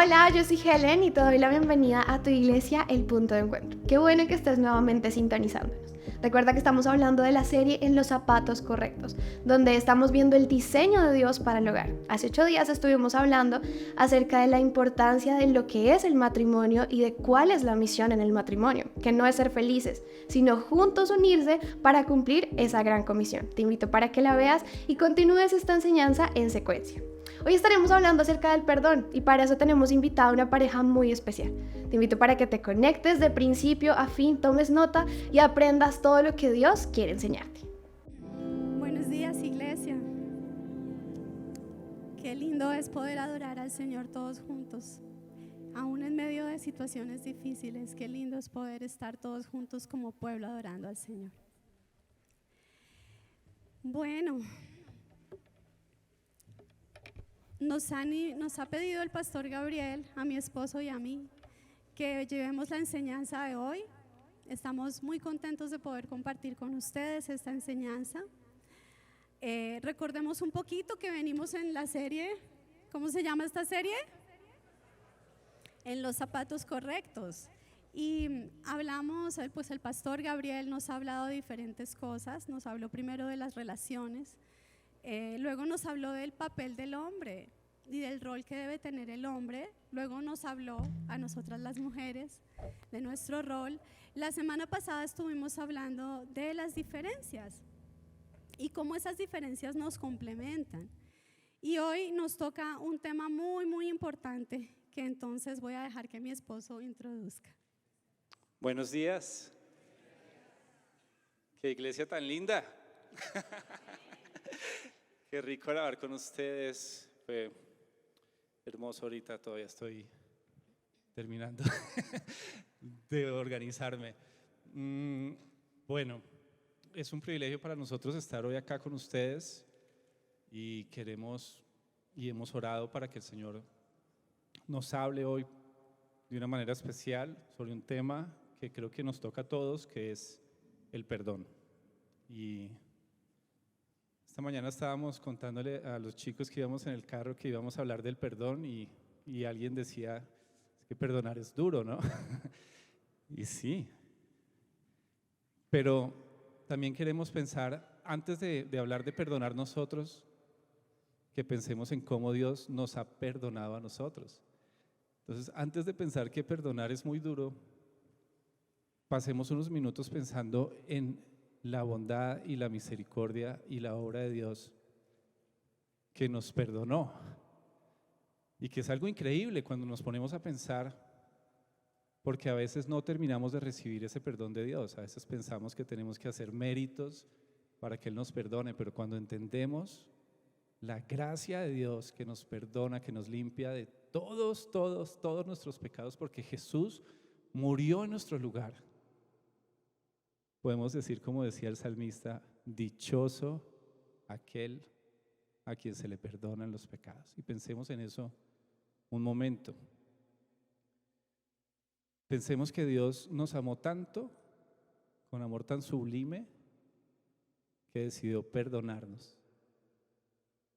Hola, yo soy Helen y te doy la bienvenida a tu iglesia, El Punto de Encuentro. Qué bueno que estés nuevamente sintonizándonos. Recuerda que estamos hablando de la serie En los zapatos correctos, donde estamos viendo el diseño de Dios para el hogar. Hace 8 días estuvimos hablando acerca de la importancia de lo que es el matrimonio y de cuál es la misión en el matrimonio, que no es ser felices, sino juntos unirse para cumplir esa gran comisión. Te invito para que la veas y continúes esta enseñanza en secuencia. Hoy estaremos hablando acerca del perdón y para eso tenemos invitada a una pareja muy especial. Te invito para que te conectes de principio a fin, tomes nota y aprendas todo lo que Dios quiere enseñarte. Buenos días, iglesia. Qué lindo es poder adorar al Señor todos juntos, aún en medio de situaciones difíciles. Qué lindo es poder estar todos juntos como pueblo adorando al Señor. Bueno, nos ha pedido el pastor Gabriel, a mi esposo y a mí, que llevemos la enseñanza de hoy. Estamos muy contentos de poder compartir con ustedes esta enseñanza. Recordemos un poquito que venimos en la serie. ¿Cómo se llama esta serie? En los zapatos correctos. Y hablamos, pues el pastor Gabriel nos ha hablado de diferentes cosas. Nos habló primero de las relaciones, luego nos habló del papel del hombre y del rol que debe tener el hombre. Luego nos habló a nosotras las mujeres de nuestro rol. La semana pasada estuvimos hablando de las diferencias y cómo esas diferencias nos complementan. Y hoy nos toca un tema muy importante que entonces voy a dejar que mi esposo introduzca. Buenos días. Qué iglesia tan linda. Qué rico hablar con ustedes. Fue hermoso ahorita, todavía estoy terminando de organizarme. Bueno, es un privilegio para nosotros estar hoy acá con ustedes y queremos y hemos orado para que el Señor nos hable hoy de una manera especial sobre un tema que creo que nos toca a todos, que es el perdón. Y esta mañana estábamos contándole a los chicos que íbamos en el carro que íbamos a hablar del perdón y alguien decía, es que perdonar es duro, ¿no? Y sí, pero también queremos pensar, antes de hablar de perdonar nosotros, que pensemos en cómo Dios nos ha perdonado a nosotros. Entonces, antes de pensar que perdonar es muy duro, pasemos unos minutos pensando en la bondad y la misericordia y la obra de Dios que nos perdonó. Y que es algo increíble cuando nos ponemos a pensar, porque a veces no terminamos de recibir ese perdón de Dios. A veces pensamos que tenemos que hacer méritos para que Él nos perdone, pero cuando entendemos la gracia de Dios que nos perdona, que nos limpia de todos nuestros pecados, porque Jesús murió en nuestro lugar, podemos decir, como decía el salmista, dichoso aquel a quien se le perdonan los pecados. Y pensemos en eso un momento. Pensemos que Dios nos amó tanto, con amor tan sublime, que decidió perdonarnos.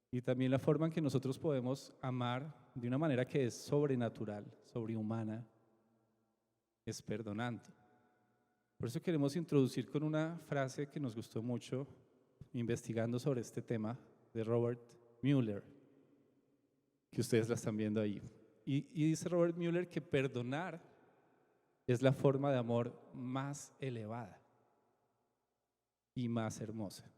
Y también la forma en que nosotros podemos amar de una manera que es sobrenatural, sobrehumana, es perdonando. Por eso queremos introducir con una frase que nos gustó mucho investigando sobre este tema de Robert Mueller, que ustedes la están viendo ahí. Y dice Robert Mueller que perdonar es la forma de amor más elevada y más hermosa.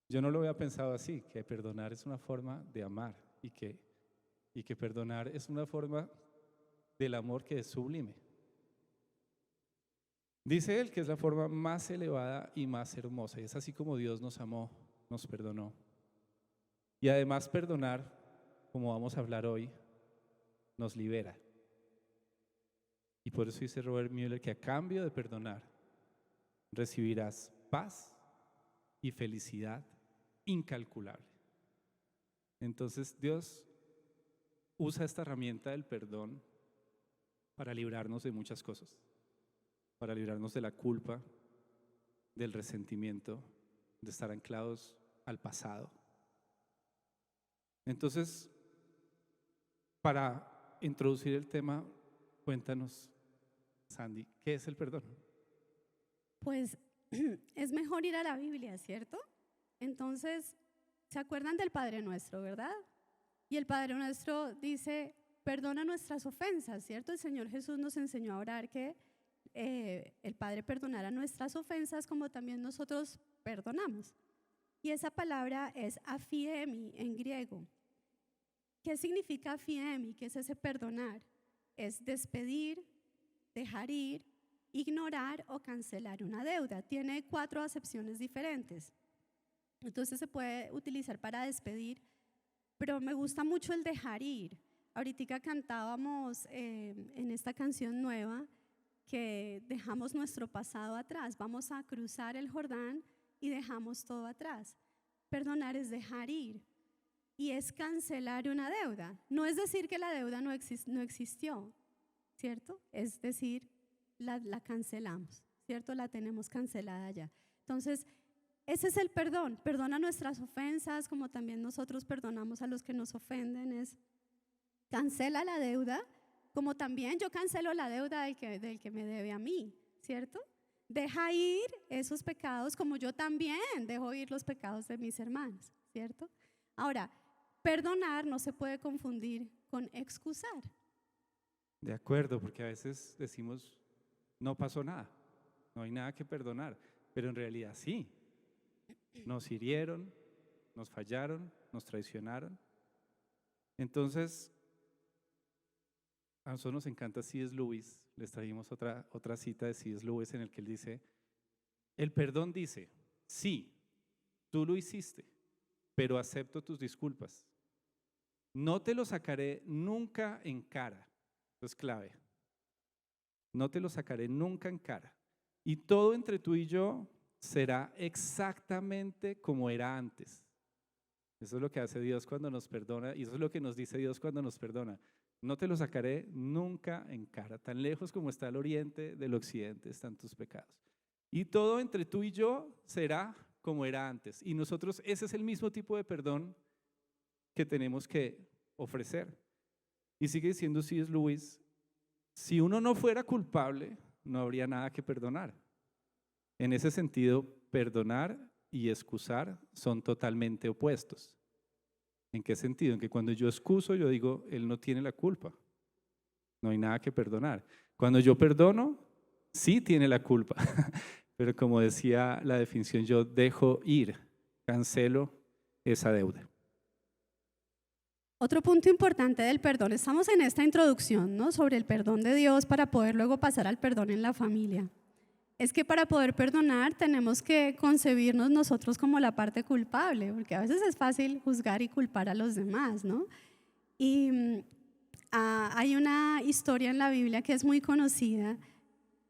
Yo no lo había pensado así, que perdonar es una forma de amar y que perdonar es una forma del amor que es sublime. Dice él que es la forma más elevada y más hermosa, y es así como Dios nos amó, nos perdonó. Y además perdonar, como vamos a hablar hoy, nos libera. Y por eso dice Robert Mueller que a cambio de perdonar recibirás paz y felicidad incalculable. Entonces Dios usa esta herramienta del perdón para librarnos de muchas cosas, para librarnos de la culpa, del resentimiento, de estar anclados al pasado. Entonces, para introducir el tema, cuéntanos, Sandy, ¿qué es el perdón? Pues es mejor ir a la Biblia, ¿cierto? Entonces, ¿se acuerdan del Padre Nuestro, verdad? Y el Padre Nuestro dice, perdona nuestras ofensas, ¿cierto? El Señor Jesús nos enseñó a orar que el Padre perdonara nuestras ofensas como también nosotros perdonamos. Y esa palabra es afiemi en griego. ¿Qué significa afiemi? ¿Qué es ese perdonar? Es despedir, dejar ir, ignorar o cancelar una deuda. Tiene 4 acepciones diferentes. Entonces se puede utilizar para despedir, pero me gusta mucho el dejar ir. Ahorita cantábamos en esta canción nueva que dejamos nuestro pasado atrás. Vamos a cruzar el Jordán y dejamos todo atrás. Perdonar es dejar ir y es cancelar una deuda. No es decir que la deuda no existió, ¿cierto? Es decir, la cancelamos, ¿cierto? La tenemos cancelada ya. Entonces, ese es el perdón. Perdona nuestras ofensas como también nosotros perdonamos a los que nos ofenden. Es cancela la deuda como también yo cancelo la deuda del que me debe a mí, ¿cierto? Deja ir esos pecados como yo también dejo ir los pecados de mis hermanos, ¿cierto? Ahora, perdonar no se puede confundir con excusar. De acuerdo, porque a veces decimos, no pasó nada, no hay nada que perdonar, pero en realidad sí. Nos hirieron, nos fallaron, nos traicionaron. Entonces, a nosotros nos encanta C.S. Lewis. Les trajimos otra cita de C.S. Lewis en el que él dice, el perdón dice, sí, tú lo hiciste, pero acepto tus disculpas. No te lo sacaré nunca en cara. Eso es clave. No te lo sacaré nunca en cara. Y todo entre tú y yo será exactamente como era antes. Eso es lo que hace Dios cuando nos perdona y eso es lo que nos dice Dios cuando nos perdona. No te lo sacaré nunca en cara. Tan lejos como está el oriente del occidente están tus pecados. Y todo entre tú y yo será como era antes. Y nosotros ese es el mismo tipo de perdón que tenemos que ofrecer. Y sigue diciendo C.S. Lewis, si uno no fuera culpable, no habría nada que perdonar. En ese sentido, perdonar y excusar son totalmente opuestos. ¿En qué sentido? En que cuando yo excuso, yo digo, él no tiene la culpa. No hay nada que perdonar. Cuando yo perdono, sí tiene la culpa. Pero como decía la definición, yo dejo ir, cancelo esa deuda. Otro punto importante del perdón, estamos en esta introducción, ¿no?, sobre el perdón de Dios para poder luego pasar al perdón en la familia. Es que para poder perdonar tenemos que concebirnos nosotros como la parte culpable, porque a veces es fácil juzgar y culpar a los demás, ¿no? Y hay una historia en la Biblia que es muy conocida,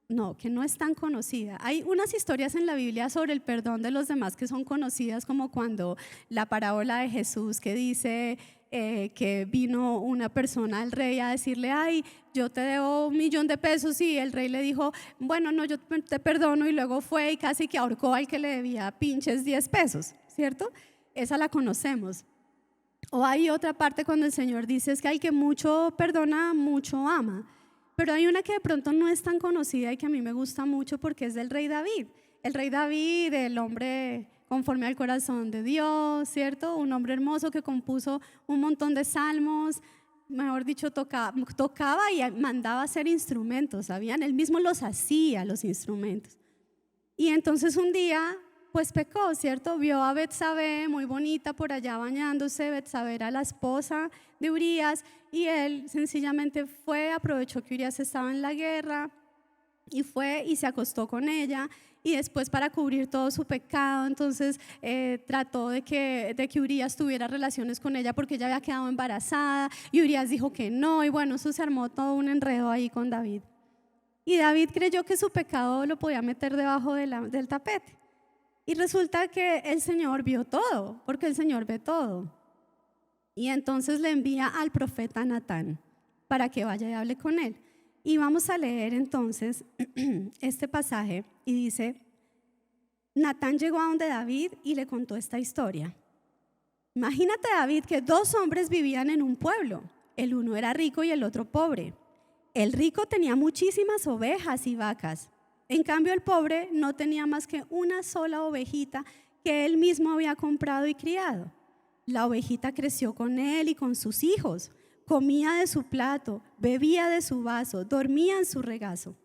no, que no es tan conocida. Hay unas historias en la Biblia sobre el perdón de los demás que son conocidas, como cuando la parábola de Jesús que dice que vino una persona al rey a decirle, ay, yo te debo 1.000.000 de pesos, y el rey le dijo, bueno, no, yo te perdono, y luego fue y casi que ahorcó al que le debía pinches 10 pesos, ¿cierto? Esa la conocemos. O hay otra parte cuando el Señor dice es que al que mucho perdona, mucho ama. Pero hay una que de pronto no es tan conocida y que a mí me gusta mucho porque es del rey David. El rey David, el hombre conforme al corazón de Dios, ¿cierto? Un hombre hermoso que compuso un montón de salmos, mejor dicho, tocaba y mandaba hacer instrumentos, ¿sabían? Él mismo los hacía, los instrumentos. Y entonces un día, pues pecó, ¿cierto? Vio a Betsabé, muy bonita, por allá bañándose. Betsabé era la esposa de Urías y él sencillamente fue, aprovechó que Urías estaba en la guerra y fue y se acostó con ella. Y después, para cubrir todo su pecado, entonces trató de que Urías tuviera relaciones con ella porque ella había quedado embarazada y Urías dijo que no, y bueno, eso se armó todo un enredo ahí con David. Y David creyó que su pecado lo podía meter debajo del tapete. Y resulta que el Señor vio todo, porque el Señor ve todo. Y entonces le envía al profeta Natán para que vaya y hable con él. Y vamos a leer entonces este pasaje y dice, Natán llegó a donde David y le contó esta historia. Imagínate, David, que 2 hombres vivían en un pueblo. El uno era rico y el otro pobre. El rico tenía muchísimas ovejas y vacas. En cambio, el pobre no tenía más que una sola ovejita que él mismo había comprado y criado. La ovejita creció con él y con sus hijos. Comía de su plato, bebía de su vaso, dormía en su regazo.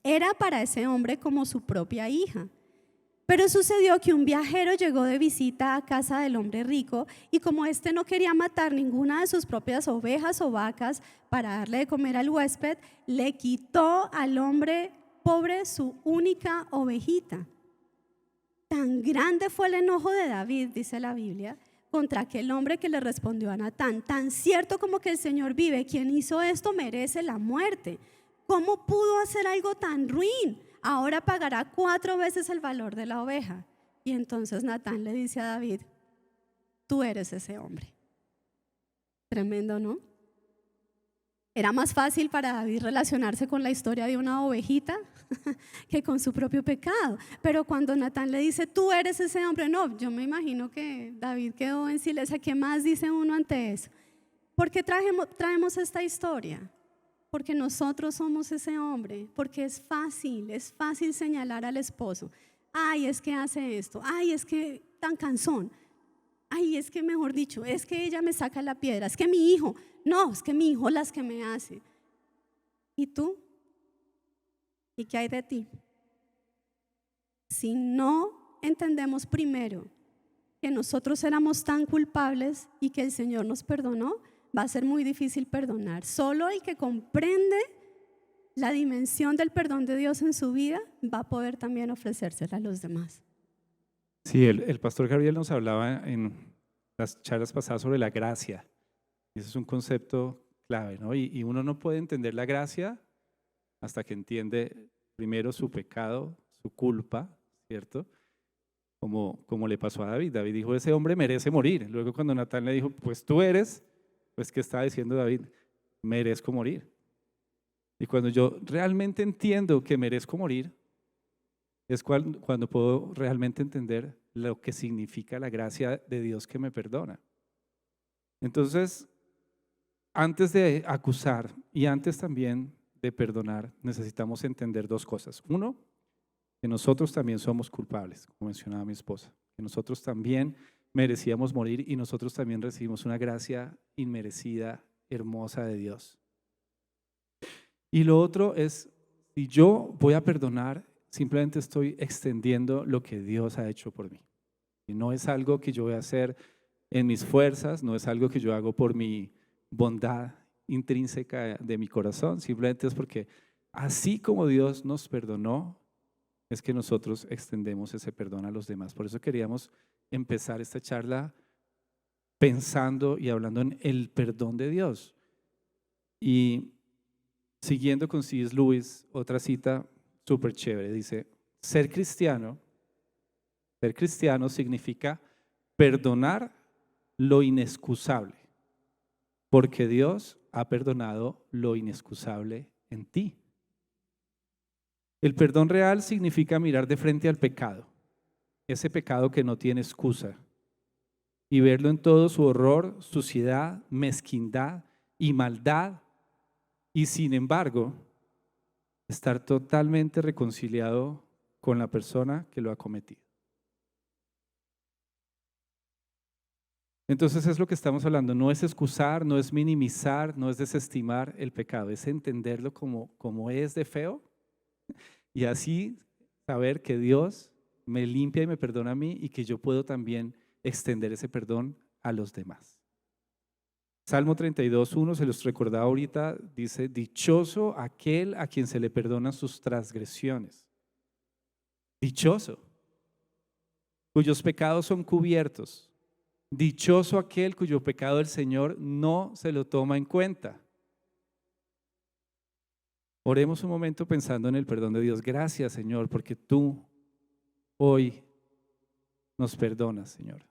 Era para ese hombre como su propia hija. Pero sucedió que un viajero llegó de visita a casa del hombre rico y como éste no quería matar ninguna de sus propias ovejas o vacas para darle de comer al huésped, le quitó al hombre pobre su única ovejita. Tan grande fue el enojo de David, dice la Biblia, contra aquel hombre que le respondió a Natán: tan cierto como que el Señor vive, quien hizo esto merece la muerte. ¿Cómo pudo hacer algo tan ruin? Ahora pagará 4 veces el valor de la oveja. Y entonces Natán le dice a David: tú eres ese hombre. Tremendo, ¿no? Era más fácil para David relacionarse con la historia de una ovejita que con su propio pecado. Pero cuando Natán le dice: tú eres ese hombre, no, yo me imagino que David quedó en silencio. ¿Qué más dice uno ante eso? ¿Por qué traemos esta historia? Porque nosotros somos ese hombre, porque es fácil señalar al esposo: ay, es que hace esto, ay, es que tan cansón, ay, es que mejor dicho, es que ella me saca la piedra, es que mi hijo, no, es que mi hijo las que me hace. ¿Y tú? ¿Y qué hay de ti? Si no entendemos primero que nosotros éramos tan culpables y que el Señor nos perdonó, va a ser muy difícil perdonar. Solo el que comprende la dimensión del perdón de Dios en su vida va a poder también ofrecérsela a los demás. Sí, el pastor Gabriel nos hablaba en las charlas pasadas sobre la gracia. Ese es un concepto clave, ¿no? Y uno no puede entender la gracia hasta que entiende primero su pecado, su culpa, ¿cierto? Como le pasó a David. David dijo: ese hombre merece morir. Luego cuando Natán le dijo: pues tú eres, pues ¿qué estaba diciendo David? Merezco morir. Y cuando yo realmente entiendo que merezco morir, es cuando puedo realmente entender lo que significa la gracia de Dios que me perdona. Entonces, antes de acusar y antes también de perdonar, necesitamos entender 2 cosas. Uno, que nosotros también somos culpables, como mencionaba mi esposa, que nosotros también merecíamos morir y nosotros también recibimos una gracia inmerecida, hermosa de Dios. Y lo otro es, si yo voy a perdonar, simplemente estoy extendiendo lo que Dios ha hecho por mí. Y no es algo que yo voy a hacer en mis fuerzas, no es algo que yo hago por mi bondad intrínseca de mi corazón, simplemente es porque así como Dios nos perdonó, es que nosotros extendemos ese perdón a los demás. Por eso queríamos empezar esta charla pensando y hablando en el perdón de Dios. Y siguiendo con C.S. Lewis, otra cita súper chévere, dice: ser cristiano significa perdonar lo inexcusable, porque Dios ha perdonado lo inexcusable en ti. El perdón real significa mirar de frente al pecado, ese pecado que no tiene excusa, y verlo en todo su horror, suciedad, mezquindad y maldad, y sin embargo, estar totalmente reconciliado con la persona que lo ha cometido. Entonces es lo que estamos hablando, no es excusar, no es minimizar, no es desestimar el pecado, es entenderlo como es de feo y así saber que Dios me limpia y me perdona a mí y que yo puedo también extender ese perdón a los demás. Salmo 32:1, se los recordaba ahorita, dice: dichoso aquel a quien se le perdonan sus transgresiones. Dichoso, cuyos pecados son cubiertos. Dichoso aquel cuyo pecado el Señor no se lo toma en cuenta. Oremos un momento pensando en el perdón de Dios. Gracias, Señor, porque tú hoy nos perdonas, Señor,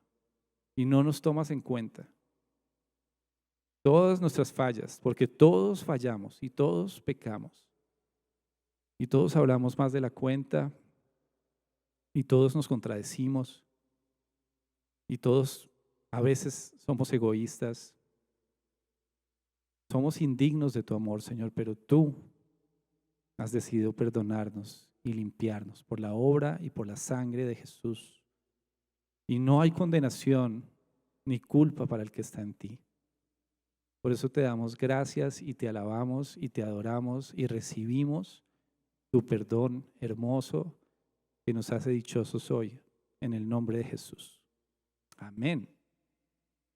y no nos tomas en cuenta todas nuestras fallas, porque todos fallamos y todos pecamos y todos hablamos más de la cuenta y todos nos contradecimos y todos a veces somos egoístas Somos indignos de tu amor, Señor, pero tú has decidido perdonarnos y limpiarnos por la obra y por la sangre de Jesús. Y no hay condenación ni culpa para el que está en ti. Por eso te damos gracias y te alabamos y te adoramos y recibimos tu perdón hermoso que nos hace dichosos hoy, en el nombre de Jesús. Amén.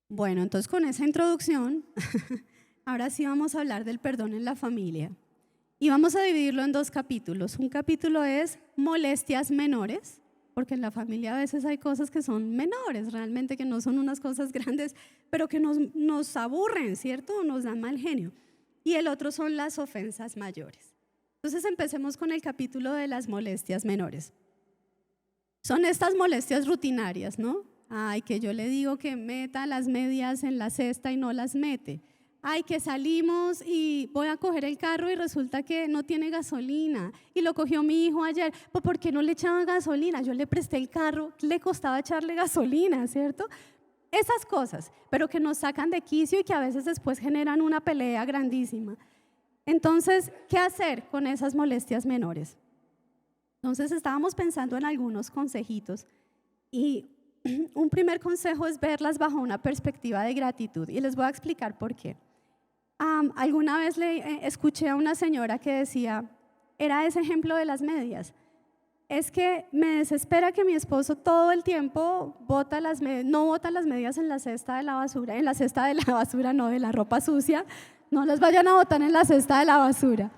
Bueno, entonces con esa introducción, ahora sí vamos a hablar del perdón en la familia. Y vamos a dividirlo en 2 capítulos. Un capítulo es molestias menores, porque en la familia a veces hay cosas que son menores, realmente que no son unas cosas grandes, pero que nos aburren, ¿cierto? Nos dan mal genio. Y el otro son las ofensas mayores. Entonces empecemos con el capítulo de las molestias menores. Son estas molestias rutinarias, ¿no? Ay, que yo le digo que meta las medias en la cesta y no las mete. Ay, que salimos y voy a coger el carro y resulta que no tiene gasolina y lo cogió mi hijo ayer. Pues ¿por qué no le echaban gasolina? Yo le presté el carro, le costaba echarle gasolina, ¿cierto? Esas cosas, pero que nos sacan de quicio y que a veces después generan una pelea grandísima. Entonces, ¿qué hacer con esas molestias menores? Entonces estábamos pensando en algunos consejitos y un primer consejo es verlas bajo una perspectiva de gratitud y les voy a explicar por qué. Alguna vez escuché a una señora que decía, era ese ejemplo de las medias, es que me desespera que mi esposo todo el tiempo no bota las medias en la cesta de la basura, no, de la ropa sucia, no las vayan a botar en la cesta de la basura.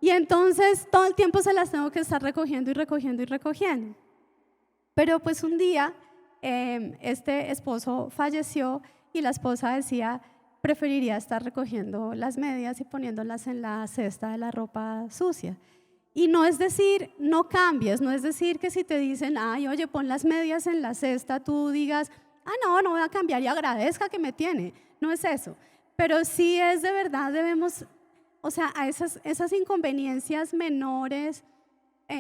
Y entonces todo el tiempo se las tengo que estar recogiendo y recogiendo y recogiendo. Pero pues un día este esposo falleció y la esposa decía, preferiría estar recogiendo las medias y poniéndolas en la cesta de la ropa sucia. Y no es decir, no cambies, no es decir que si te dicen, ay, oye, pon las medias en la cesta, tú digas, no voy a cambiar y agradezca que me tiene. No es eso. Pero sí es de verdad, debemos, o sea, a esas inconveniencias menores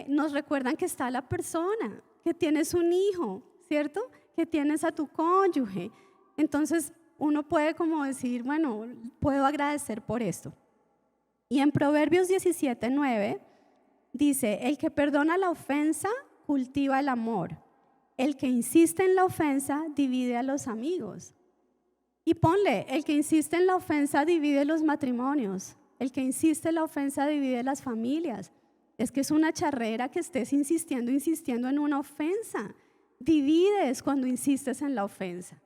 nos recuerdan que está la persona, que tienes un hijo, ¿cierto? Que tienes a tu cónyuge. Entonces uno puede como decir, bueno, puedo agradecer por esto. Y en Proverbios 17:9 dice, el que perdona la ofensa cultiva el amor. El que insiste en la ofensa divide a los amigos. Y ponle, el que insiste en la ofensa divide los matrimonios. El que insiste en la ofensa divide las familias. Es que es una charrera que estés insistiendo en una ofensa. Divides cuando insistes en la ofensa.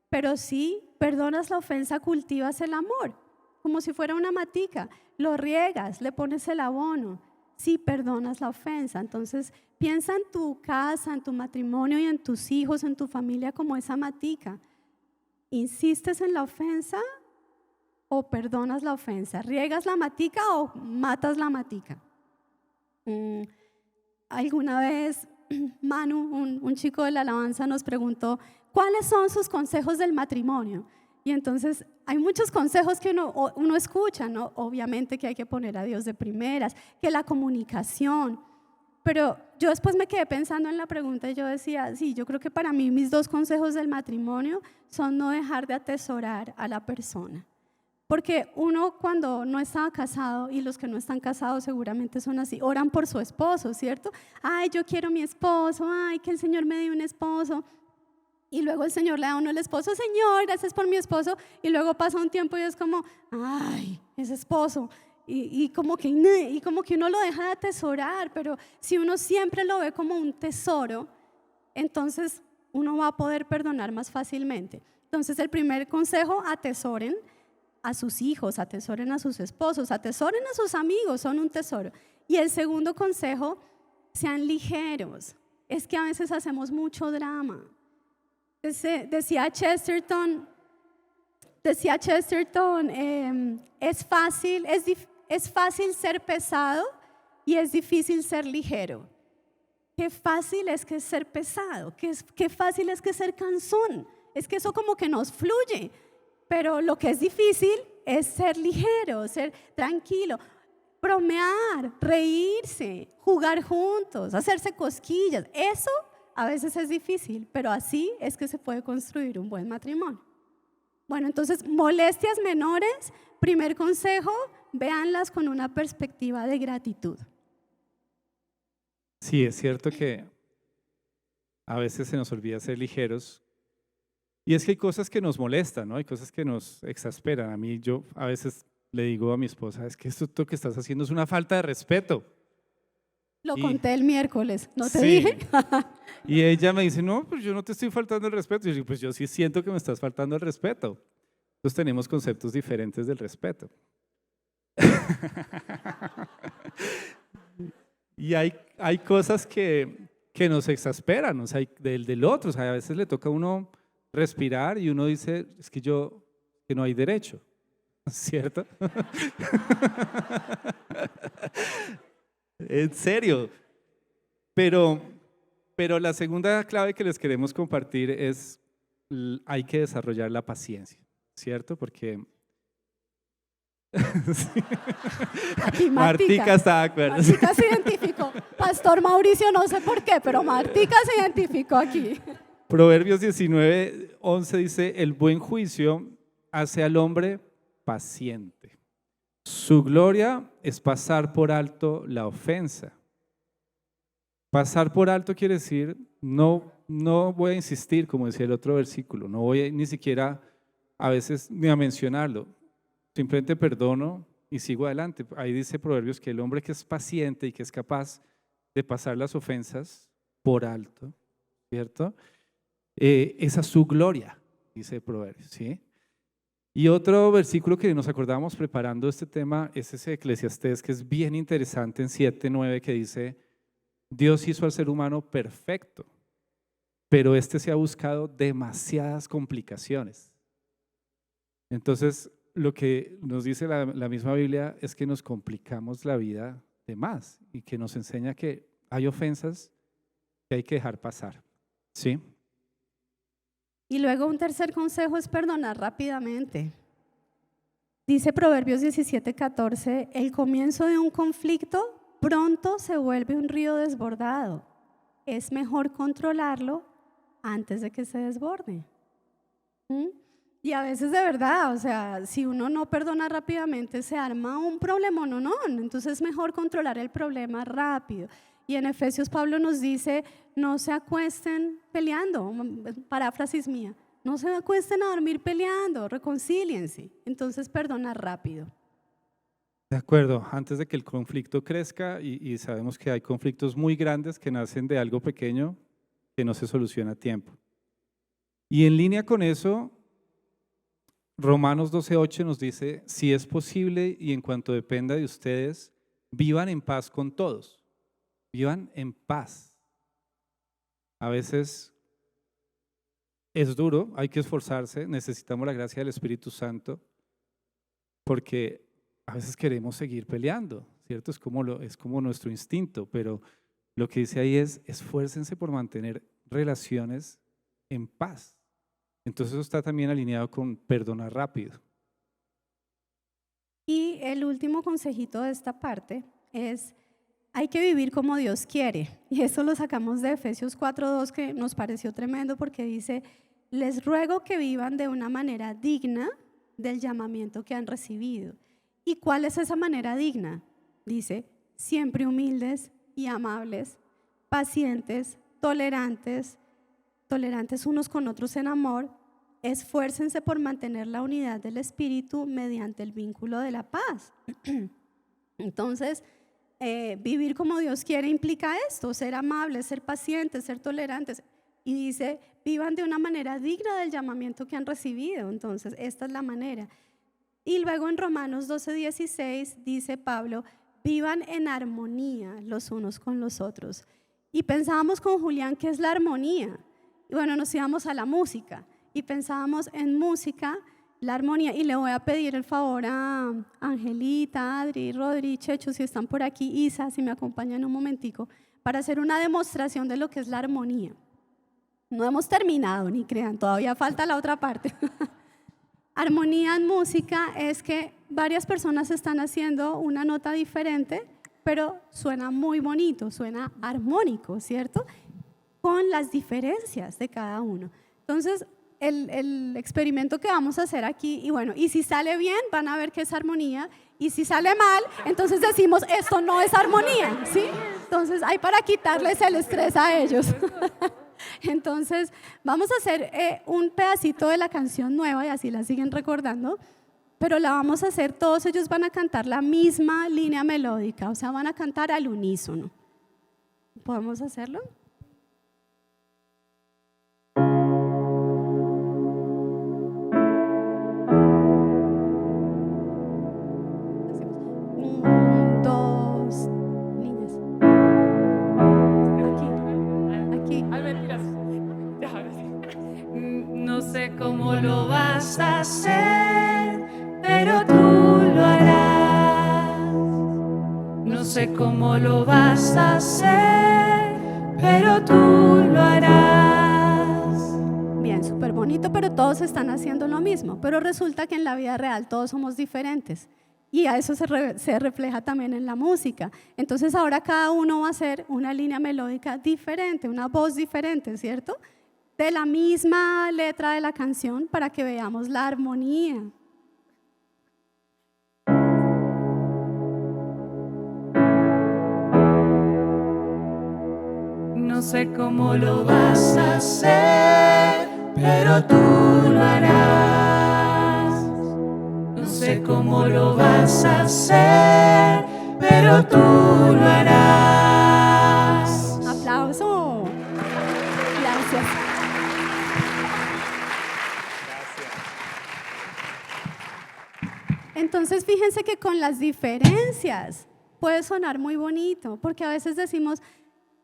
Pero si perdonas la ofensa, cultivas el amor, como si fuera una matica. Lo riegas, le pones el abono. Si perdonas la ofensa, entonces piensa en tu casa, en tu matrimonio y en tus hijos, en tu familia como esa matica. ¿Insistes en la ofensa o perdonas la ofensa? ¿Riegas la matica o matas la matica? Alguna vez Manu, un chico de la alabanza, nos preguntó ¿cuáles son sus consejos del matrimonio? Y entonces hay muchos consejos que uno escucha, ¿no? Obviamente que hay que poner a Dios de primeras, que la comunicación. Pero yo después me quedé pensando en la pregunta y yo decía, sí, yo creo que para mí mis 2 consejos del matrimonio son no dejar de atesorar a la persona. Porque uno cuando no estaba casado, y los que no están casados seguramente son así, oran por su esposo, ¿cierto? Ay, yo quiero mi esposo, ay, que el Señor me dé un esposo. Y luego el Señor le da a uno el esposo, Señor, gracias por mi esposo. Y luego pasa un tiempo y es como, ay, ese esposo. Y como que uno lo deja de atesorar, pero si uno siempre lo ve como un tesoro, entonces uno va a poder perdonar más fácilmente. Entonces el primer consejo, atesoren a sus hijos, atesoren a sus esposos, atesoren a sus amigos, son un tesoro. Y el segundo consejo, sean ligeros. Es que a veces hacemos mucho drama. Decía Chesterton, es fácil ser pesado y es difícil ser ligero. Qué fácil es que ser pesado, qué fácil es que ser cansón. Es que eso como que nos fluye, pero lo que es difícil es ser ligero, ser tranquilo, bromear, reírse, jugar juntos, hacerse cosquillas. Eso a veces es difícil, pero así es que se puede construir un buen matrimonio. Bueno, entonces, molestias menores, primer consejo, véanlas con una perspectiva de gratitud. Sí, es cierto que a veces se nos olvida ser ligeros. Y es que hay cosas que nos molestan, ¿no? Hay cosas que nos exasperan. A mí, yo a veces le digo a mi esposa, es que esto que estás haciendo es una falta de respeto. Lo Y- conté el miércoles, ¿no te Sí. dije? Y ella me dice, no, pues yo no te estoy faltando el respeto. Y yo digo, pues yo sí siento que me estás faltando el respeto. Entonces tenemos conceptos diferentes del respeto. Y hay cosas que nos exasperan, o sea, del otro. O sea, a veces le toca a uno respirar y uno dice, es que que no hay derecho, ¿cierto? En serio. Pero la segunda clave que les queremos compartir es, hay que desarrollar la paciencia, ¿cierto? Porque Aquí Martica está de acuerdo. Martica se identificó. Pastor Mauricio, no sé por qué, pero Martica se identificó aquí. Proverbios 19:11 dice, el buen juicio hace al hombre paciente. Su gloria es pasar por alto la ofensa. Pasar por alto quiere decir, no voy a insistir, como decía el otro versículo, no voy ni siquiera a veces ni a mencionarlo. Simplemente perdono y sigo adelante. Ahí dice Proverbios que el hombre que es paciente y que es capaz de pasar las ofensas por alto, ¿cierto? Esa es su gloria, dice Proverbios, ¿sí? Y otro versículo que nos acordamos preparando este tema es ese de Eclesiastés, que es bien interesante en 7:9, que dice, Dios hizo al ser humano perfecto, pero este se ha buscado demasiadas complicaciones. Entonces, lo que nos dice la misma Biblia es que nos complicamos la vida de más y que nos enseña que hay ofensas que hay que dejar pasar, ¿sí? Y luego un tercer consejo es perdonar rápidamente. Dice Proverbios 17:14, el comienzo de un conflicto pronto se vuelve un río desbordado. Es mejor controlarlo antes de que se desborde. ¿Mm? Y a veces de verdad, o sea, si uno no perdona rápidamente se arma un problema, no. Entonces es mejor controlar el problema rápido. Y en Efesios Pablo nos dice, no se acuesten peleando, paráfrasis mía, no se acuesten a dormir peleando, reconcíliense. Entonces perdonar rápido. De acuerdo, antes de que el conflicto crezca y sabemos que hay conflictos muy grandes que nacen de algo pequeño que no se soluciona a tiempo. Y en línea con eso, Romanos 12:8 nos dice, si es posible y en cuanto dependa de ustedes, vivan en paz con todos, vivan en paz. A veces es duro, hay que esforzarse, necesitamos la gracia del Espíritu Santo, porque a veces queremos seguir peleando, ¿cierto? Es como nuestro instinto, pero lo que dice ahí es, esfuércense por mantener relaciones en paz. Entonces eso está también alineado con perdonar rápido. Y el último consejito de esta parte es, hay que vivir como Dios quiere. Y eso lo sacamos de Efesios 4:2, que nos pareció tremendo porque dice, les ruego que vivan de una manera digna del llamamiento que han recibido. ¿Y cuál es esa manera digna? Dice, siempre humildes y amables, pacientes, tolerantes unos con otros en amor, esfuércense por mantener la unidad del espíritu mediante el vínculo de la paz. Entonces, vivir como Dios quiere implica esto, ser amables, ser pacientes, ser tolerantes. Y dice, vivan de una manera digna del llamamiento que han recibido. Entonces, esta es la manera. Y luego en Romanos 12:16 dice Pablo, vivan en armonía los unos con los otros. Y pensábamos con Julián qué es la armonía. Y bueno, nos íbamos a la música y pensábamos en música, la armonía. Y le voy a pedir el favor a Angelita, Adri, Rodri, Checho, si están por aquí, Isa, si me acompañan un momentico, para hacer una demostración de lo que es la armonía. No hemos terminado, ni crean, todavía falta la otra parte. Armonía en música es que varias personas están haciendo una nota diferente, pero suena muy bonito, suena armónico, ¿cierto? Con las diferencias de cada uno. Entonces, el experimento que vamos a hacer aquí, y bueno, y si sale bien, van a ver que es armonía, y si sale mal, entonces decimos, esto no es armonía, ¿sí? Entonces, hay para quitarles el estrés a ellos. Entonces, vamos a hacer un pedacito de la canción nueva, y así la siguen recordando, pero la vamos a hacer, todos ellos van a cantar la misma línea melódica, o sea, van a cantar al unísono. ¿Podemos hacerlo? Un, dos, niñas. Aquí. No sé cómo lo vas a hacer, pero tú lo harás. No sé cómo lo vas a hacer, pero tú lo harás. Bien, súper bonito, pero todos están haciendo lo mismo. Pero resulta que en la vida real todos somos diferentes. Y a eso se refleja también en la música. Entonces ahora cada uno va a hacer una línea melódica diferente, una voz diferente, ¿cierto? De la misma letra de la canción para que veamos la armonía. No sé cómo lo vas a hacer, pero tú lo harás. No sé cómo lo vas a hacer, pero tú lo harás. ¡Aplauso! Gracias. Entonces, fíjense que con las diferencias puede sonar muy bonito, porque a veces decimos,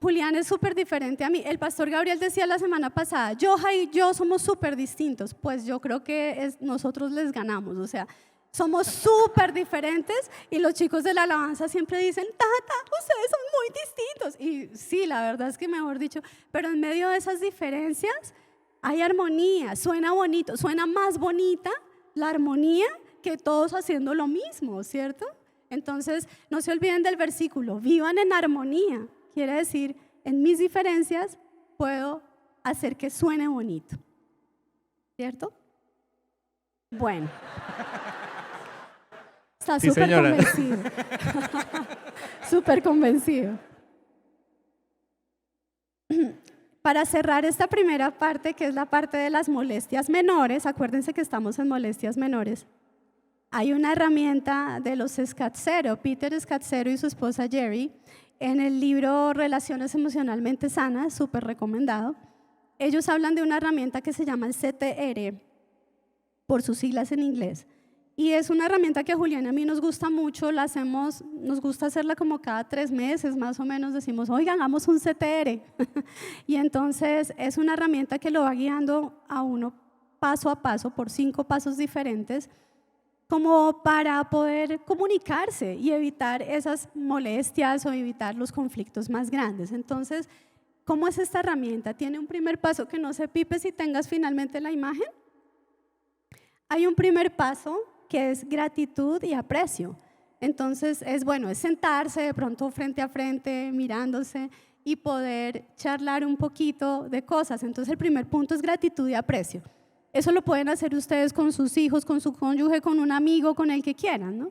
Julián es súper diferente a mí. El pastor Gabriel decía la semana pasada, Joja y yo somos súper distintos. Pues yo creo que nosotros les ganamos, o sea, somos súper diferentes y los chicos de la alabanza siempre dicen, Tata, ustedes son muy distintos. Y sí, la verdad es que mejor dicho, pero en medio de esas diferencias hay armonía, suena bonito, suena más bonita la armonía que todos haciendo lo mismo, ¿cierto? Entonces, no se olviden del versículo, vivan en armonía. Quiere decir, en mis diferencias puedo hacer que suene bonito, ¿cierto? Bueno. Está Sí, súper señora. convencido. Súper convencido. Para cerrar esta primera parte, que es la parte de las molestias menores, acuérdense que estamos en molestias menores, hay una herramienta de los Scazzero, Peter Scazzero y su esposa Jerry, en el libro Relaciones Emocionalmente Sanas, súper recomendado. Ellos hablan de una herramienta que se llama el CTR, por sus siglas en inglés. Y es una herramienta que a Julián y a mí nos gusta mucho, nos gusta hacerla como cada 3 meses más o menos, decimos, oigan, hagamos un CTR. Y entonces es una herramienta que lo va guiando a uno paso a paso por 5 pasos diferentes, como para poder comunicarse y evitar esas molestias o evitar los conflictos más grandes. Entonces, ¿cómo es esta herramienta? Tiene un primer paso que no se pipe si tengas finalmente la imagen. Hay un primer paso que es gratitud y aprecio. Entonces, es sentarse de pronto frente a frente, mirándose y poder charlar un poquito de cosas. Entonces, el primer punto es gratitud y aprecio. Eso lo pueden hacer ustedes con sus hijos, con su cónyuge, con un amigo, con el que quieran, ¿no?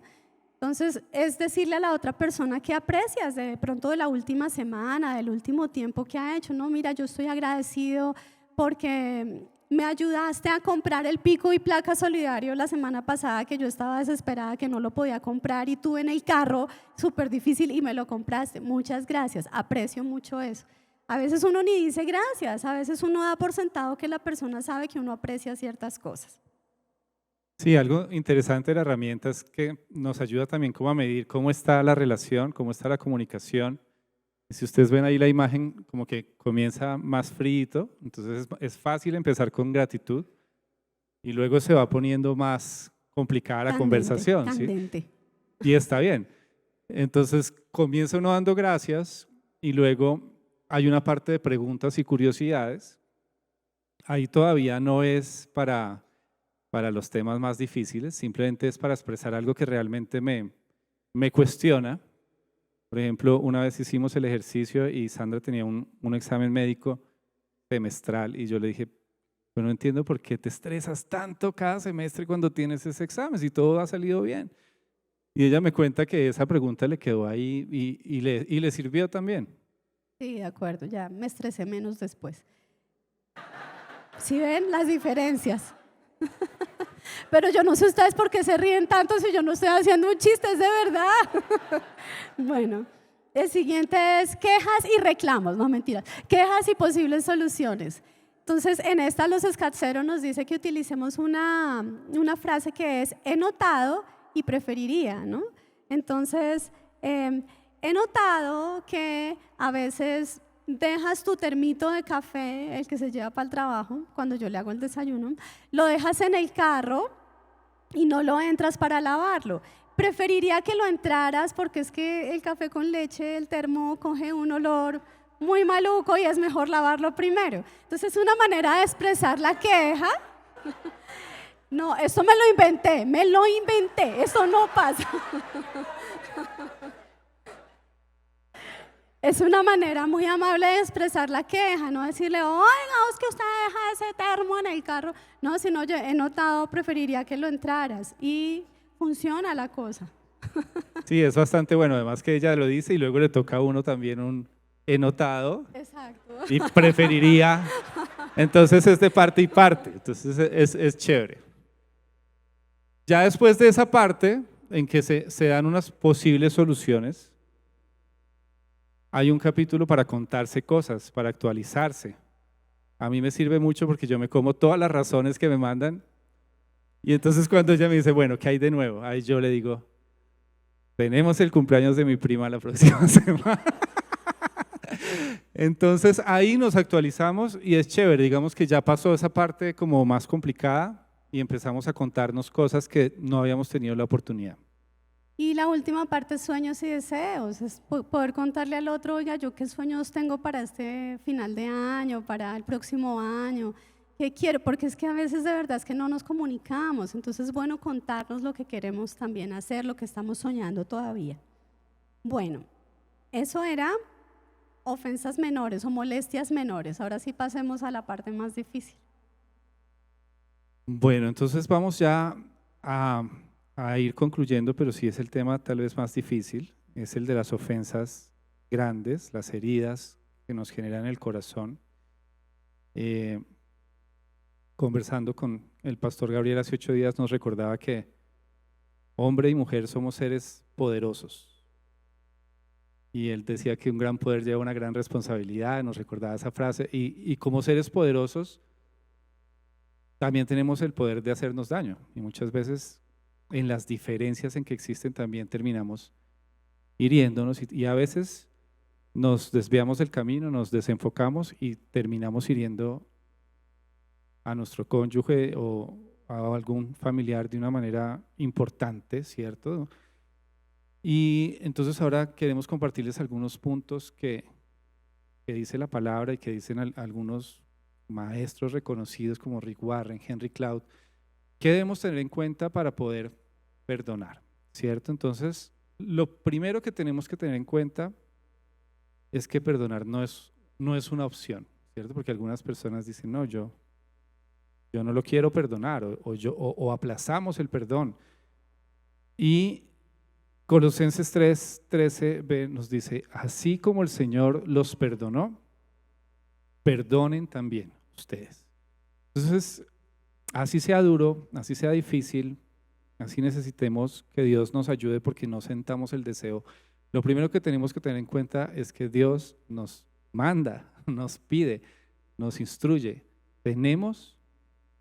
Entonces, es decirle a la otra persona que aprecias de pronto de la última semana, del último tiempo que ha hecho, ¿no? Mira, yo estoy agradecido porque me ayudaste a comprar el pico y placa solidario la semana pasada, que yo estaba desesperada, que no lo podía comprar y tú en el carro, súper difícil, y me lo compraste. Muchas gracias, aprecio mucho eso. A veces uno ni dice gracias, a veces uno da por sentado que la persona sabe que uno aprecia ciertas cosas. Sí, algo interesante de la herramienta es que nos ayuda también como a medir cómo está la relación, cómo está la comunicación. Si ustedes ven ahí la imagen, como que comienza más frío, entonces es fácil empezar con gratitud y luego se va poniendo más complicada la conversación. Candente. ¿Sí? Y está bien. Entonces comienza uno dando gracias y luego hay una parte de preguntas y curiosidades. Ahí todavía no es para los temas más difíciles, simplemente es para expresar algo que realmente me cuestiona. Por ejemplo, una vez hicimos el ejercicio y Sandra tenía un examen médico semestral y yo le dije, Pero no entiendo por qué te estresas tanto cada semestre cuando tienes ese examen, si todo ha salido bien. Y ella me cuenta que esa pregunta le quedó ahí y le sirvió también. Sí, de acuerdo, ya me estresé menos después. ¿Sí ven las diferencias? Pero yo no sé ustedes por qué se ríen tanto si yo no estoy haciendo un chiste, es de verdad. Bueno, el siguiente es quejas y reclamos, no mentiras, quejas y posibles soluciones. Entonces, en esta Los Escatzeros nos dice que utilicemos una frase que es he notado y preferiría, ¿no? Entonces, he notado que a veces dejas tu termito de café, el que se lleva para el trabajo, cuando yo le hago el desayuno, lo dejas en el carro y no lo entras para lavarlo. Preferiría que lo entraras porque es que el café con leche, el termo, coge un olor muy maluco y es mejor lavarlo primero. Entonces es una manera de expresar la queja. No, esto me lo inventé, eso no pasa. Es una manera muy amable de expresar la queja, no decirle, oiga, es que usted deja ese termo en el carro. No, sino yo he notado, preferiría que lo entraras y funciona la cosa. Sí, es bastante bueno, además que ella lo dice y luego le toca a uno también un he notado. Exacto. Y preferiría. Entonces es de parte y parte, entonces es chévere. Ya después de esa parte en que se dan unas posibles soluciones, hay un capítulo para contarse cosas, para actualizarse. A mí me sirve mucho porque yo me como todas las razones que me mandan y entonces cuando ella me dice, bueno, ¿qué hay de nuevo? Ahí yo le digo, tenemos el cumpleaños de mi prima la próxima semana. Entonces ahí nos actualizamos y es chévere, digamos que ya pasó esa parte como más complicada y empezamos a contarnos cosas que no habíamos tenido la oportunidad. Y la última parte es sueños y deseos, es poder contarle al otro, oiga, yo qué sueños tengo para este final de año, para el próximo año, qué quiero, porque es que a veces de verdad es que no nos comunicamos, entonces es bueno contarnos lo que queremos también hacer, lo que estamos soñando todavía. Bueno, eso era ofensas menores o molestias menores, ahora sí pasemos a la parte más difícil. Bueno, entonces vamos ya a ir concluyendo, pero sí es el tema tal vez más difícil, es el de las ofensas grandes, las heridas que nos generan el corazón. Conversando con el pastor Gabriel hace 8 días nos recordaba que hombre y mujer somos seres poderosos y él decía que un gran poder lleva una gran responsabilidad, nos recordaba esa frase y como seres poderosos también tenemos el poder de hacernos daño y muchas veces en las diferencias en que existen también terminamos hiriéndonos y a veces nos desviamos del camino, nos desenfocamos y terminamos hiriendo a nuestro cónyuge o a algún familiar de una manera importante, ¿cierto? Y entonces ahora queremos compartirles algunos puntos que dice la palabra y que dicen algunos maestros reconocidos como Rick Warren, Henry Cloud, ¿qué debemos tener en cuenta para poder perdonar? ¿Cierto? Entonces, lo primero que tenemos que tener en cuenta es que perdonar no es una opción, ¿cierto? Porque algunas personas dicen, no, yo no lo quiero perdonar o aplazamos el perdón. Y Colosenses 3:13b nos dice, así como el Señor los perdonó, perdonen también ustedes. Entonces, así sea duro, así sea difícil, así necesitemos que Dios nos ayude porque no sentamos el deseo. Lo primero que tenemos que tener en cuenta es que Dios nos manda, nos pide, nos instruye. Tenemos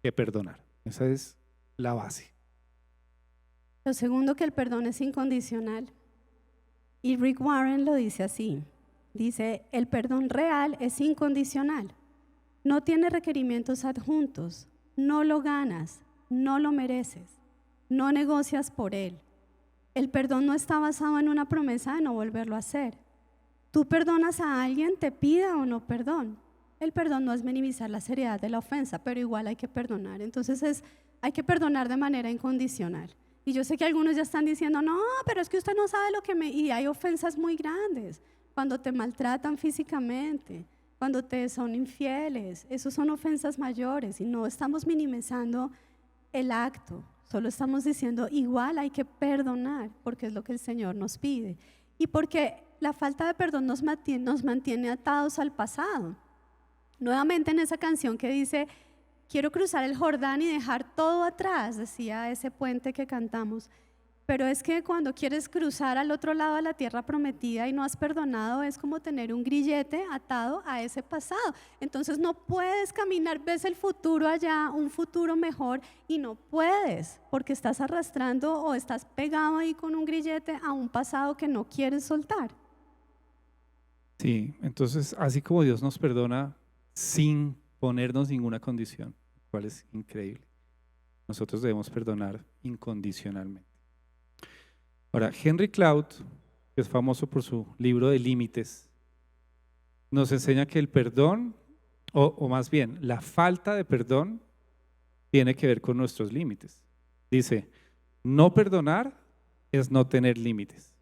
que perdonar. Esa es la base. Lo segundo, que el perdón es incondicional. Y Rick Warren lo dice así. Dice, el perdón real es incondicional. No tiene requerimientos adjuntos. No lo ganas, no lo mereces, no negocias por él. El perdón no está basado en una promesa de no volverlo a hacer. Tú perdonas a alguien, te pida o no perdón. El perdón no es minimizar la seriedad de la ofensa, pero igual hay que perdonar. Entonces hay que perdonar de manera incondicional. Y yo sé que algunos ya están diciendo, no, pero es que usted no sabe lo que me... Y hay ofensas muy grandes, cuando te maltratan físicamente, cuando te son infieles. Esos son ofensas mayores y no estamos minimizando el acto, solo estamos diciendo igual hay que perdonar porque es lo que el Señor nos pide y porque la falta de perdón nos mantiene atados al pasado. Nuevamente en esa canción que dice quiero cruzar el Jordán y dejar todo atrás, decía ese puente que cantamos. Pero es que cuando quieres cruzar al otro lado de la tierra prometida y no has perdonado, es como tener un grillete atado a ese pasado. Entonces no puedes caminar, ves el futuro allá, un futuro mejor, y no puedes, porque estás arrastrando o estás pegado ahí con un grillete a un pasado que no quieres soltar. Sí, entonces así como Dios nos perdona sin ponernos ninguna condición, lo cual es increíble, nosotros debemos perdonar incondicionalmente. Ahora, Henry Cloud, que es famoso por su libro de Límites, nos enseña que el perdón, o más bien, la falta de perdón, tiene que ver con nuestros límites. Dice, no perdonar es no tener límites.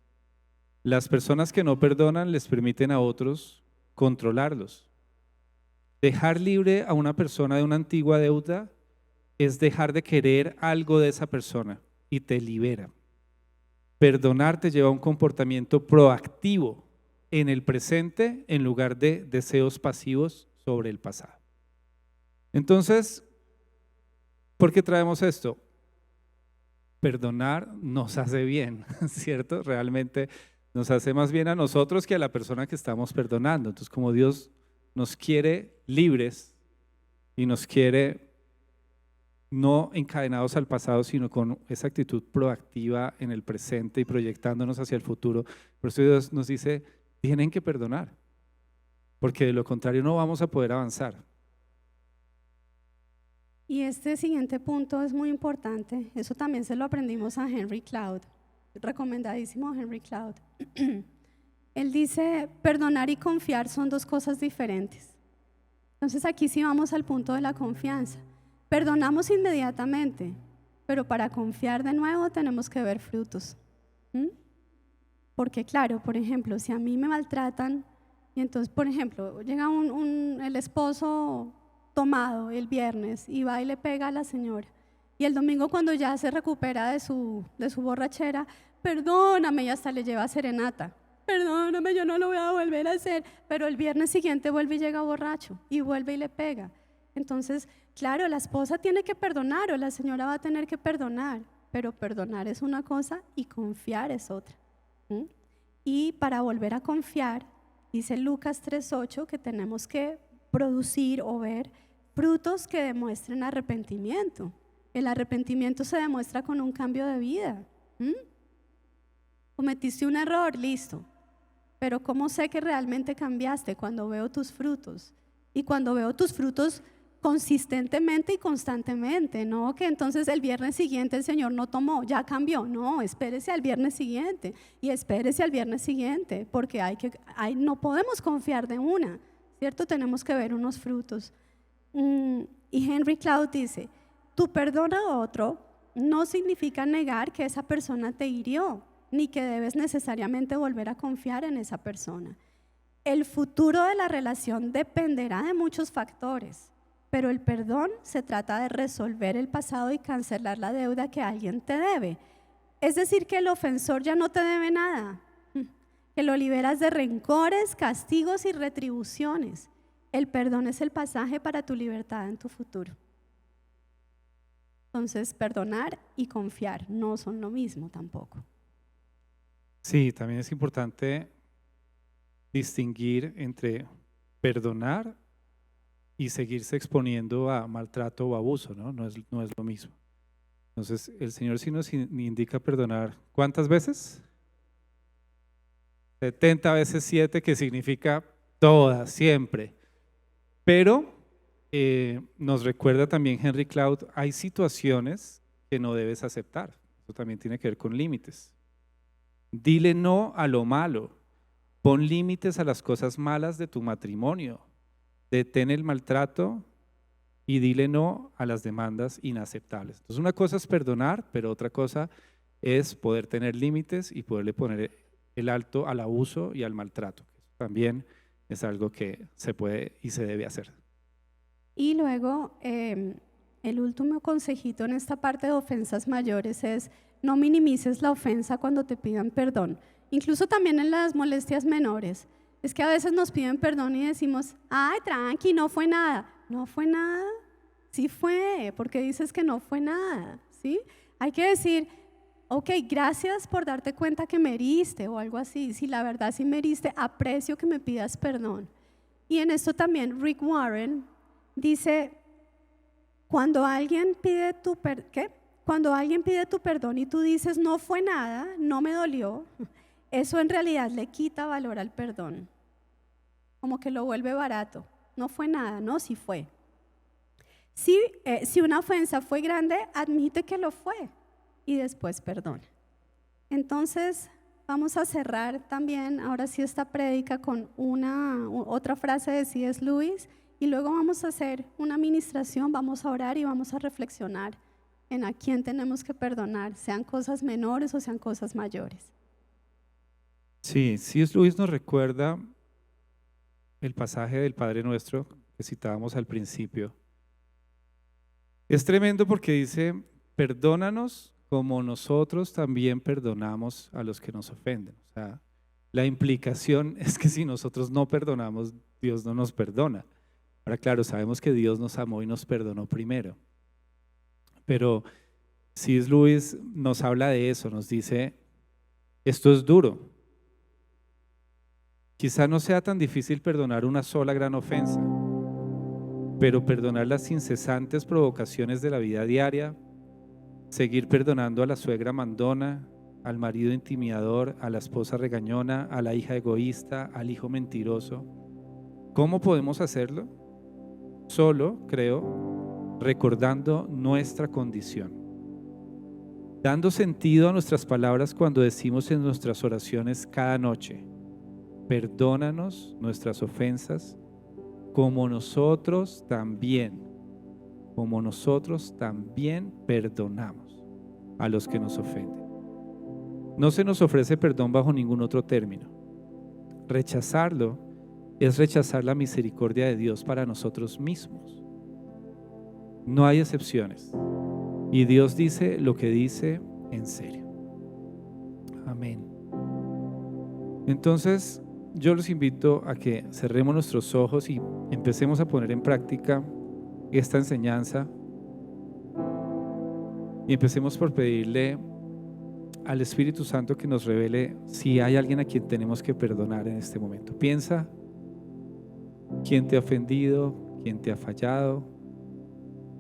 Las personas que no perdonan les permiten a otros controlarlos. Dejar libre a una persona de una antigua deuda es dejar de querer algo de esa persona y te libera. Perdonar te lleva a un comportamiento proactivo en el presente en lugar de deseos pasivos sobre el pasado. Entonces, ¿por qué traemos esto? Perdonar nos hace bien, ¿cierto? Realmente nos hace más bien a nosotros que a la persona que estamos perdonando. Entonces, como Dios nos quiere libres y nos quiere no encadenados al pasado, sino con esa actitud proactiva en el presente y proyectándonos hacia el futuro. Por eso Dios nos dice, tienen que perdonar, porque de lo contrario no vamos a poder avanzar. Y este siguiente punto es muy importante, eso también se lo aprendimos a Henry Cloud, recomendadísimo Henry Cloud. Él dice, perdonar y confiar son dos cosas diferentes. Entonces aquí sí vamos al punto de la confianza. Perdonamos inmediatamente, pero para confiar de nuevo tenemos que ver frutos. Porque claro, por ejemplo, si a mí me maltratan, y entonces, por ejemplo, llega el esposo tomado el viernes y va y le pega a la señora, y el domingo cuando ya se recupera de su borrachera, perdóname, y hasta le lleva serenata. Perdóname, yo no lo voy a volver a hacer, pero el viernes siguiente vuelve y llega borracho, y vuelve y le pega. Entonces, claro, la esposa tiene que perdonar o la señora va a tener que perdonar, pero perdonar es una cosa y confiar es otra. Y para volver a confiar, dice Lucas 3:8 que tenemos que producir o ver frutos que demuestren arrepentimiento. El arrepentimiento se demuestra con un cambio de vida. Cometiste un error, listo, pero ¿cómo sé que realmente cambiaste? Cuando veo tus frutos, y cuando veo tus frutos consistentemente y constantemente, no que entonces el viernes siguiente el Señor no tomó, ya cambió. No, espérese al viernes siguiente y espérese al viernes siguiente, porque no podemos confiar de una, ¿cierto? Tenemos que ver unos frutos. Y Henry Cloud dice, tu perdón a otro no significa negar que esa persona te hirió, ni que debes necesariamente volver a confiar en esa persona. El futuro de la relación dependerá de muchos factores, pero el perdón se trata de resolver el pasado y cancelar la deuda que alguien te debe. Es decir, que el ofensor ya no te debe nada, que lo liberas de rencores, castigos y retribuciones. El perdón es el pasaje para tu libertad en tu futuro. Entonces, perdonar y confiar no son lo mismo tampoco. Sí, también es importante distinguir entre perdonar y seguirse exponiendo a maltrato o abuso, ¿no? No es lo mismo. Entonces, el Señor sí nos indica perdonar, ¿cuántas veces? 70 veces 7, que significa todas, siempre. Pero nos recuerda también Henry Cloud, hay situaciones que no debes aceptar. Eso también tiene que ver con límites. Dile no a lo malo. Pon límites a las cosas malas de tu matrimonio. Detén el maltrato y dile no a las demandas inaceptables. Entonces, una cosa es perdonar, pero otra cosa es poder tener límites y poderle poner el alto al abuso y al maltrato. También es algo que se puede y se debe hacer. Y luego, el último consejito en esta parte de ofensas mayores es: no minimices la ofensa cuando te pidan perdón. Incluso también en las molestias menores. Es que a veces nos piden perdón y decimos: ay, tranqui, no fue nada. No fue nada. Sí fue, porque dices que no fue nada, ¿sí? Hay que decir: ok, gracias por darte cuenta que me heriste o algo así. Si la verdad sí me heriste, aprecio que me pidas perdón. Y en esto también Rick Warren dice: cuando alguien pide tu perdón y tú dices no fue nada, no me dolió, eso en realidad le quita valor al perdón. Como que lo vuelve barato. No fue nada, no, sí fue. Si una ofensa fue grande, admite que lo fue y después perdona. Entonces vamos a cerrar también ahora sí esta prédica con otra frase de C.S. Lewis, y luego vamos a hacer una ministración, vamos a orar y vamos a reflexionar en a quién tenemos que perdonar, sean cosas menores o sean cosas mayores. Sí, C.S. Lewis nos recuerda el pasaje del Padre Nuestro que citábamos al principio. Es tremendo porque dice: perdónanos como nosotros también perdonamos a los que nos ofenden. O sea, la implicación es que si nosotros no perdonamos, Dios no nos perdona. Ahora, claro, sabemos que Dios nos amó y nos perdonó primero. Pero C.S. Lewis nos habla de eso, nos dice: esto es duro. Quizá no sea tan difícil perdonar una sola gran ofensa, pero perdonar las incesantes provocaciones de la vida diaria, seguir perdonando a la suegra mandona, al marido intimidador, a la esposa regañona, a la hija egoísta, al hijo mentiroso. ¿Cómo podemos hacerlo? Solo, creo, recordando nuestra condición, dando sentido a nuestras palabras cuando decimos en nuestras oraciones cada noche: perdónanos nuestras ofensas como nosotros también perdonamos a los que nos ofenden. No se nos ofrece perdón bajo ningún otro término. Rechazarlo es rechazar la misericordia de Dios para nosotros mismos. No hay excepciones. Y Dios dice lo que dice en serio. Amén. Entonces, yo los invito a que cerremos nuestros ojos y empecemos a poner en práctica esta enseñanza. Y empecemos por pedirle al Espíritu Santo que nos revele si hay alguien a quien tenemos que perdonar en este momento. Piensa quién te ha ofendido, quién te ha fallado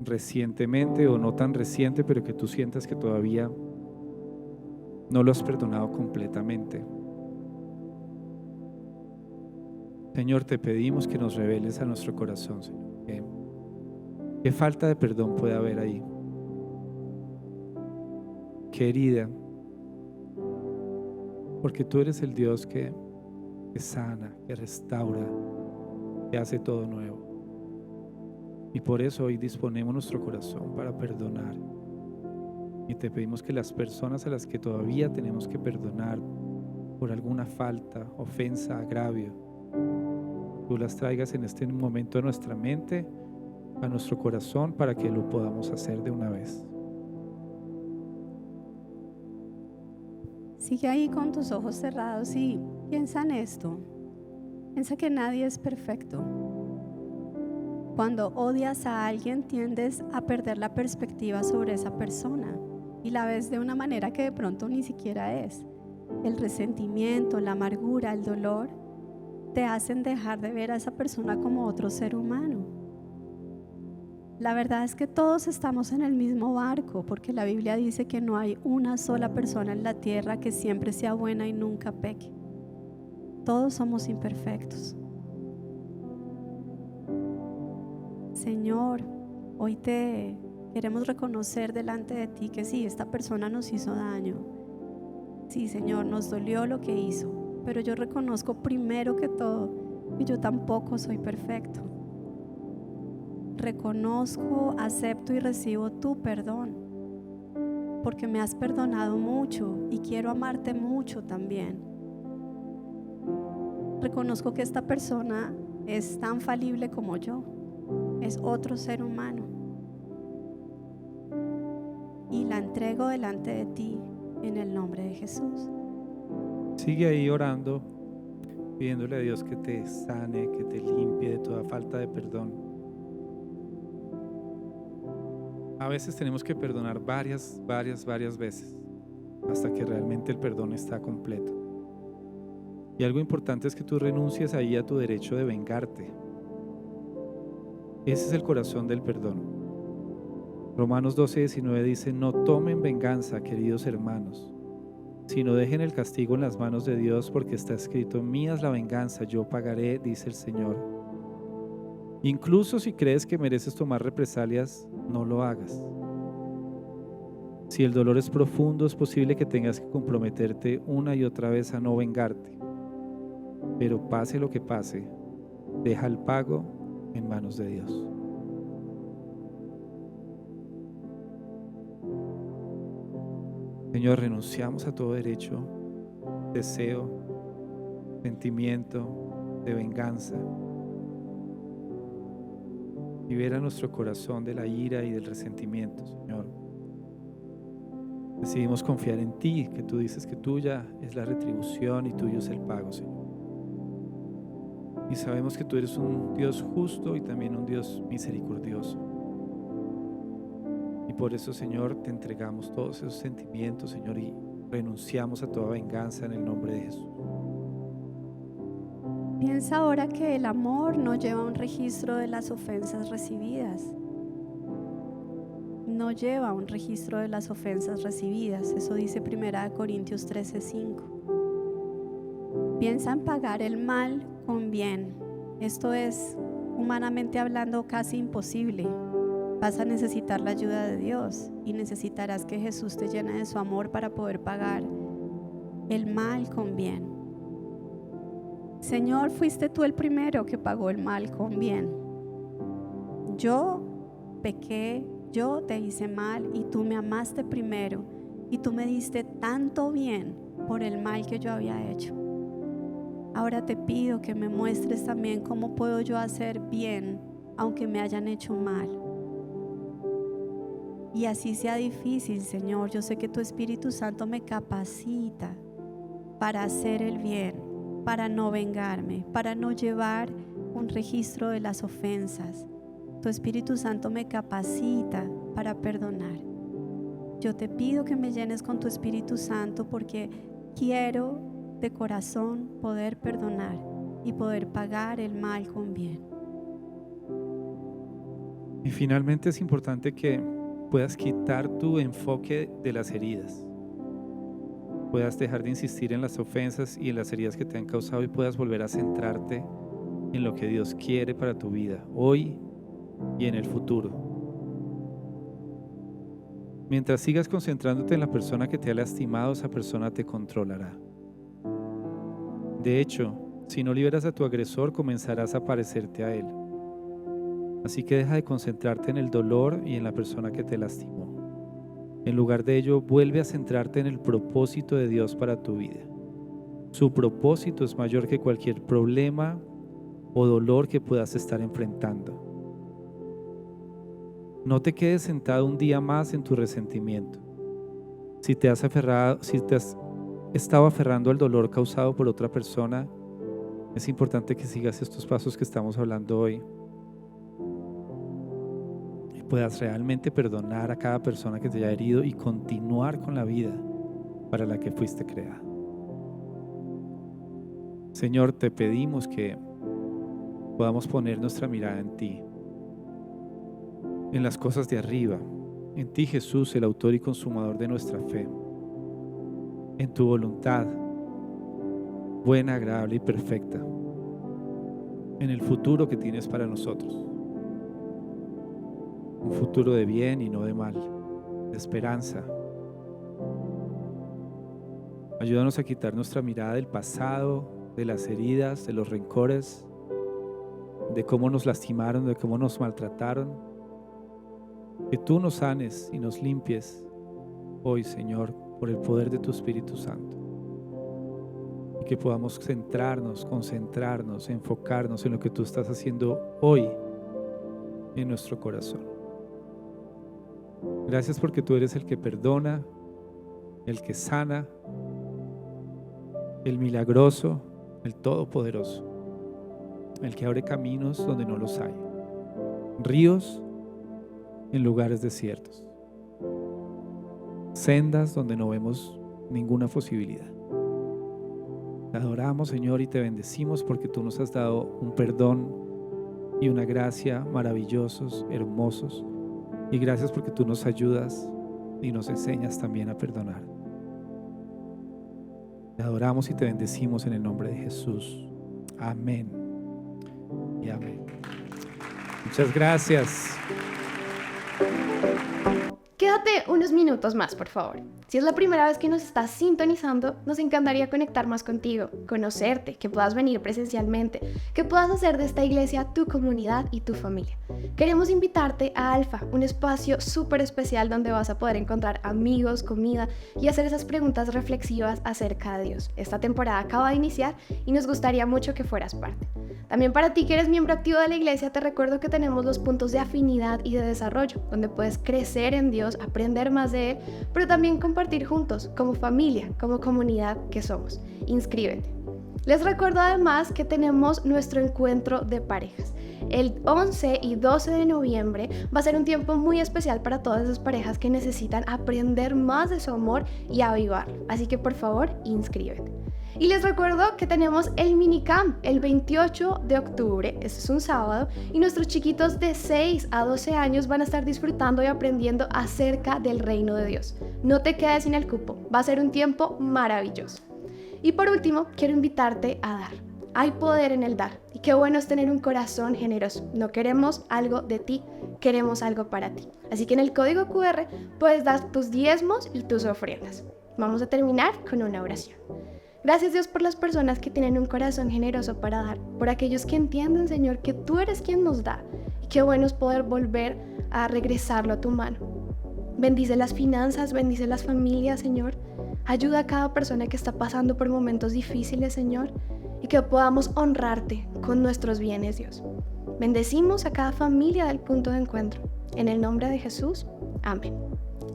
recientemente o no tan reciente, pero que tú sientas que todavía no lo has perdonado completamente. Señor, te pedimos que nos reveles a nuestro corazón, Señor, qué falta de perdón puede haber ahí, qué herida, porque tú eres el Dios que sana, que restaura, que hace todo nuevo. Y por eso hoy disponemos nuestro corazón para perdonar. Y te pedimos que las personas a las que todavía tenemos que perdonar por alguna falta, ofensa, agravio, tú las traigas en este momento a nuestra mente, a nuestro corazón, para que lo podamos hacer de una vez. Sigue ahí con tus ojos cerrados y piensa en esto. Piensa que nadie es perfecto. Cuando odias a alguien, tiendes a perder la perspectiva sobre esa persona y la ves de una manera que de pronto ni siquiera es. El resentimiento, la amargura, el dolor te hacen dejar de ver a esa persona como otro ser humano. La verdad es que todos estamos en el mismo barco, porque la Biblia dice que no hay una sola persona en la tierra que siempre sea buena y nunca peque. Todos somos imperfectos. Señor, hoy te queremos reconocer delante de ti que sí, esta persona nos hizo daño. Sí, Señor, nos dolió lo que hizo, pero yo reconozco primero que todo que yo tampoco soy perfecto. Reconozco, acepto y recibo tu perdón, porque me has perdonado mucho y quiero amarte mucho también. reconozco que esta persona es tan falible como yo, es otro ser humano, y la entrego delante de ti en el nombre de Jesús. Sigue ahí orando, pidiéndole a Dios que te sane, que te limpie de toda falta de perdón. A veces tenemos que perdonar varias veces hasta que realmente el perdón está completo. Y algo importante es que tú renuncies ahí a tu derecho de vengarte. Ese es el corazón del perdón. Romanos 12:19 dice: no tomen venganza, queridos hermanos, sino dejen el castigo en las manos de Dios, porque está escrito: mía es la venganza, yo pagaré, dice el Señor. Incluso si crees que mereces tomar represalias, no lo hagas. Si el dolor es profundo, es posible que tengas que comprometerte una y otra vez a no vengarte. Pero pase lo que pase, deja el pago en manos de Dios. Señor, renunciamos a todo derecho, deseo, sentimiento de venganza. Libera nuestro corazón de la ira y del resentimiento, Señor. Decidimos confiar en ti, que tú dices que tuya es la retribución y tuyo es el pago, Señor. Y sabemos que tú eres un Dios justo y también un Dios misericordioso. Y por eso, Señor, te entregamos todos esos sentimientos, Señor, y renunciamos a toda venganza en el nombre de Jesús. Piensa ahora que el amor no lleva un registro de las ofensas recibidas. No lleva un registro de las ofensas recibidas. Eso dice 1 Corintios 13:5. Piensa en pagar el mal con bien. Esto es, humanamente hablando, casi imposible. Vas a necesitar la ayuda de Dios y necesitarás que Jesús te llene de su amor para poder pagar el mal con bien. Señor, fuiste tú el primero que pagó el mal con bien. Yo pequé, yo te hice mal y tú me amaste primero y tú me diste tanto bien por el mal que yo había hecho. Ahora te pido que me muestres también cómo puedo yo hacer bien aunque me hayan hecho mal. Y así sea difícil, Señor, yo sé que tu Espíritu Santo me capacita para hacer el bien, para no vengarme, para no llevar un registro de las ofensas. Tu Espíritu Santo me capacita para perdonar. Yo te pido que me llenes con tu Espíritu Santo porque quiero de corazón poder perdonar y poder pagar el mal con bien. Y finalmente es importante que puedas quitar tu enfoque de las heridas. Puedas dejar de insistir en las ofensas y en las heridas que te han causado y puedas volver a centrarte en lo que Dios quiere para tu vida, hoy y en el futuro. Mientras sigas concentrándote en la persona que te ha lastimado, esa persona te controlará. De hecho, si no liberas a tu agresor, comenzarás a parecerte a él. Así que deja de concentrarte en el dolor y en la persona que te lastimó. En lugar de ello, vuelve a centrarte en el propósito de Dios para tu vida. Su propósito es mayor que cualquier problema o dolor que puedas estar enfrentando. No te quedes sentado un día más en tu resentimiento. Si te has estado aferrando al dolor causado por otra persona, es importante que sigas estos pasos que estamos hablando hoy y puedas realmente perdonar a cada persona que te haya herido y continuar con la vida para la que fuiste creada. Señor, te pedimos que podamos poner nuestra mirada en ti, en las cosas de arriba, en ti, Jesús, el autor y consumador de nuestra fe, en tu voluntad buena, agradable y perfecta, en el futuro que tienes para nosotros, un futuro de bien y no de mal, de esperanza. Ayúdanos a quitar nuestra mirada del pasado, de las heridas, de los rencores, de cómo nos lastimaron, de cómo nos maltrataron. Que tú nos sanes y nos limpies hoy, Señor, por el poder de tu Espíritu Santo. y que podamos centrarnos, concentrarnos, enfocarnos en lo que tú estás haciendo hoy en nuestro corazón. Gracias porque tú eres el que perdona, el que sana, el milagroso, el todopoderoso, el que abre caminos donde no los hay, ríos en lugares desiertos, sendas donde no vemos ninguna posibilidad. Te adoramos, Señor, y te bendecimos porque tú nos has dado un perdón y una gracia maravillosos, hermosos, y gracias porque tú nos ayudas y nos enseñas también a perdonar. Te adoramos y te bendecimos en el nombre de Jesús. Amén y amén. Muchas gracias. Quédate unos minutos más, por favor. Si es la primera vez que nos estás sintonizando, nos encantaría conectar más contigo, conocerte, que puedas venir presencialmente, que puedas hacer de esta iglesia tu comunidad y tu familia. Queremos invitarte a Alfa, un espacio súper especial donde vas a poder encontrar amigos, comida y hacer esas preguntas reflexivas acerca de Dios. Esta temporada acaba de iniciar y nos gustaría mucho que fueras parte. También para ti que eres miembro activo de la iglesia, te recuerdo que tenemos los puntos de afinidad y de desarrollo, donde puedes crecer en Dios, aprender más de Él, pero también compartir juntos, como familia, como comunidad que somos. Inscríbete. Les recuerdo además que tenemos nuestro encuentro de parejas. El 11 y 12 de noviembre va a ser un tiempo muy especial para todas esas parejas que necesitan aprender más de su amor y avivarlo. Así que por favor, inscríbete. Y les recuerdo que tenemos el minicamp el 28 de octubre, este es un sábado, y nuestros chiquitos de 6 a 12 años van a estar disfrutando y aprendiendo acerca del reino de Dios. No te quedes sin el cupo, va a ser un tiempo maravilloso. Y por último, quiero invitarte a dar. Hay poder en el dar, y qué bueno es tener un corazón generoso. No queremos algo de ti, queremos algo para ti. Así que en el código QR puedes dar tus diezmos y tus ofrendas. Vamos a terminar con una oración. Gracias, Dios, por las personas que tienen un corazón generoso para dar, por aquellos que entienden, Señor, que tú eres quien nos da, y qué bueno es poder volver a regresarlo a tu mano. Bendice las finanzas, bendice las familias, Señor. Ayuda a cada persona que está pasando por momentos difíciles, Señor, y que podamos honrarte con nuestros bienes, Dios. Bendecimos a cada familia del punto de encuentro. En el nombre de Jesús, amén.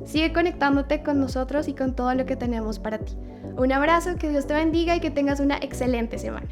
Sigue conectándote con nosotros y con todo lo que tenemos para ti. Un abrazo, que Dios te bendiga y que tengas una excelente semana.